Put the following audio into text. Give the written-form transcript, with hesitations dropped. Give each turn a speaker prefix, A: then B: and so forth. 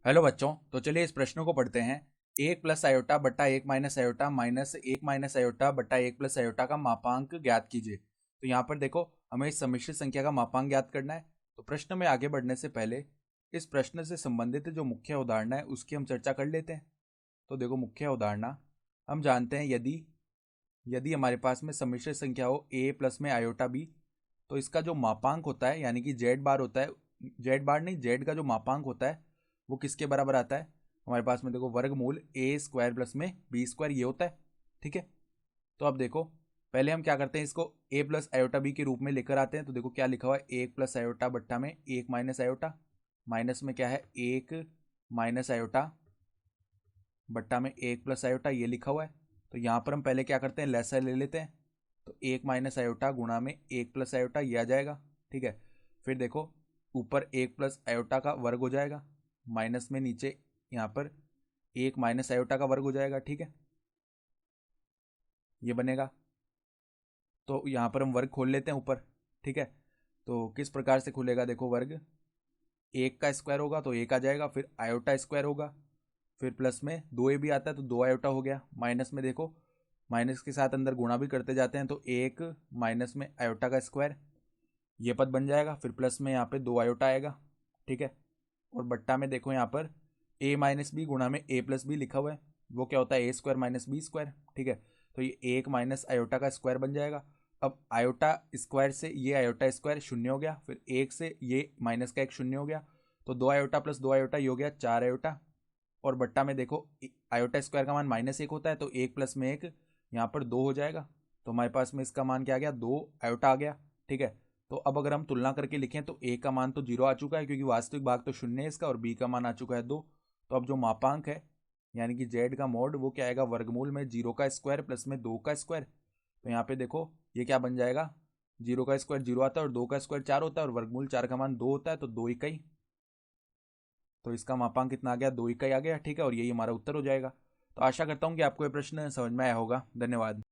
A: Hello बच्चों, तो चलिए इस प्रश्न को पढ़ते हैं। एक प्लस आयोटा बट्टा एक माइनस आयोटा माइनस एक माइनस आयोटा बट्टा एक प्लस आयोटा का मापांक ज्ञात कीजिए। तो यहाँ पर देखो, हमें इस सम्मिश्र संख्या का मापांक ज्ञात करना है। तो प्रश्न में आगे बढ़ने से पहले इस प्रश्न से संबंधित जो मुख्य उदाहरण है उसकी हम चर्चा कर लेते हैं। तो देखो, मुख्य उदाहरण हम जानते हैं, यदि यदि हमारे पास में सम्मिश्र संख्या हो ए प्लस में आयोटा बी, तो इसका जो मापांक होता है यानी कि जेड बार होता है, जेड बार नहीं, जेड का जो मापांक होता है वो किसके बराबर आता है। हमारे पास में देखो, वर्गमूल ए स्क्वायर प्लस में बी स्क्वायर ये होता है। ठीक है, तो अब देखो, पहले हम क्या करते हैं, इसको ए प्लस आयोटा बी के रूप में लेकर आते हैं। तो देखो क्या लिखा हुआ है, एक प्लस आयोटा बट्टा में एक माइनस आयोटा, माइनस में क्या है, एक माइनस आयोटा बट्टा में एक प्लस आयोटा, ये लिखा हुआ है। तो यहाँ पर हम पहले क्या करते हैं, लैसा ले लेते हैं। तो एक माइनस आयोटा गुणा में एक प्लस आयोटा, ये आ जाएगा। ठीक है, फिर देखो, ऊपर एक प्लस आयोटा का वर्ग हो जाएगा, माइनस में नीचे यहाँ पर एक माइनस आयोटा का वर्ग हो जाएगा। ठीक है, ये बनेगा। तो यहाँ पर हम वर्ग खोल लेते हैं ऊपर। ठीक है, तो किस प्रकार से खुलेगा, देखो, वर्ग एक का स्क्वायर होगा तो एक आ जाएगा, फिर आयोटा स्क्वायर होगा, फिर प्लस में दो ए भी आता है तो दो आयोटा हो गया, माइनस में देखो, माइनस के साथ अंदर गुणा भी करते जाते हैं तो एक माइनस में आयोटा का स्क्वायर, ये पद बन जाएगा, फिर प्लस में यहाँ पे दो आयोटा आएगा। ठीक है, और बट्टा में देखो, यहाँ पर ए माइनस बी गुणा में ए प्लस बी लिखा हुआ है, वो क्या होता है, ए स्क्वायर माइनस बी स्क्वायर। ठीक है, तो ये एक माइनस आयोटा का स्क्वायर बन जाएगा। अब आयोटा स्क्वायर से ये आयोटा स्क्वायर शून्य हो गया, फिर एक से ये माइनस का एक शून्य हो गया, तो दो आयोटा प्लस दो आयोटा ये हो गया चार आयोटा। और बट्टा में देखो, आयोटा स्क्वायर का मान माइनस एक होता है, तो एक प्लस में एक यहाँ पर दो हो जाएगा। तो हमारे पास में इसका मान क्या आ गया, दो आयोटा आ गया। ठीक है, तो अब अगर हम तुलना करके लिखें तो ए का मान तो जीरो आ चुका है, क्योंकि वास्तविक भाग तो शून्य है इसका, और बी का मान आ चुका है दो। तो अब जो मापांक है यानी कि जेड का मोड, वो क्या आएगा, वर्गमूल में जीरो का स्क्वायर प्लस में दो का स्क्वायर। तो यहाँ पे देखो, ये क्या बन जाएगा, जीरो का स्क्वायर जीरो आता है और दो का स्क्वायर चार होता है, और वर्गमूल चार का मान दो होता है, तो दो इकाई। तो इसका मापांक कितना आ गया, दो इकाई आ गया। ठीक है, और यही हमारा उत्तर हो जाएगा। तो आशा करता हूँ कि आपको ये प्रश्न समझ में आया होगा। धन्यवाद।